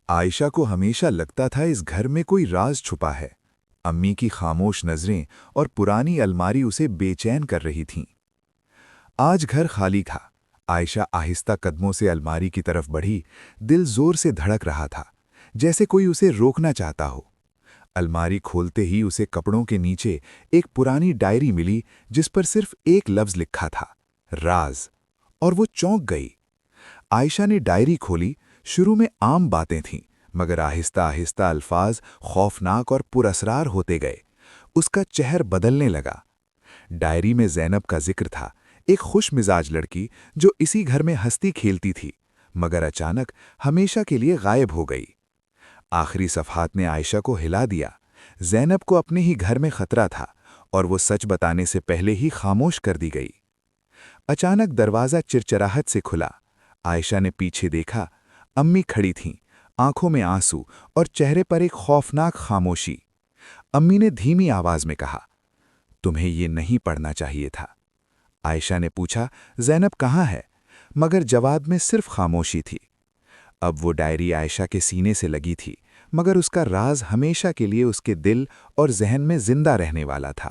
عائشہ کو ہمیشہ لگتا تھا اس گھر میں کوئی راز چھپا ہے۔ امی کی خاموش نظریں اور پرانی الماری اسے بے چین کر رہی تھیں۔ آج گھر خالی تھا۔ عائشہ آہستہ قدموں سے الماری کی طرف بڑھی، دل زور سے دھڑک رہا تھا، جیسے کوئی اسے روکنا چاہتا ہو۔ الماری کھولتے ہی اسے کپڑوں کے نیچے ایک پرانی ڈائری ملی جس پر صرف ایک لفظ لکھا تھا، راز، اور وہ چونک گئی۔ عائشہ نے ڈائری کھولی۔ شروع میں عام باتیں تھیں، مگر آہستہ آہستہ الفاظ خوفناک اور پراسرار ہوتے گئے۔ اس کا چہر بدلنے لگا۔ ڈائری میں زینب کا ذکر تھا، ایک خوش مزاج لڑکی جو اسی گھر میں ہستی کھیلتی تھی، مگر اچانک ہمیشہ کے لیے غائب ہو گئی۔ آخری صفحات نے عائشہ کو ہلا دیا۔ زینب کو اپنے ہی گھر میں خطرہ تھا، اور وہ سچ بتانے سے پہلے ہی خاموش کر دی گئی۔ اچانک دروازہ چرچراہٹ سے کھلا۔ عائشہ نے پیچھے دیکھا۔ امی کھڑی تھیں، آنکھوں میں آنسو اور چہرے پر ایک خوفناک خاموشی۔ امی نے دھیمی آواز میں کہا، تمہیں یہ نہیں پڑھنا چاہیے تھا۔ عائشہ نے پوچھا، زینب کہاں ہے؟ مگر جواب میں صرف خاموشی تھی۔ اب وہ ڈائری عائشہ کے سینے سے لگی تھی، مگر اس کا راز ہمیشہ کے لیے اس کے دل اور ذہن میں زندہ رہنے والا تھا۔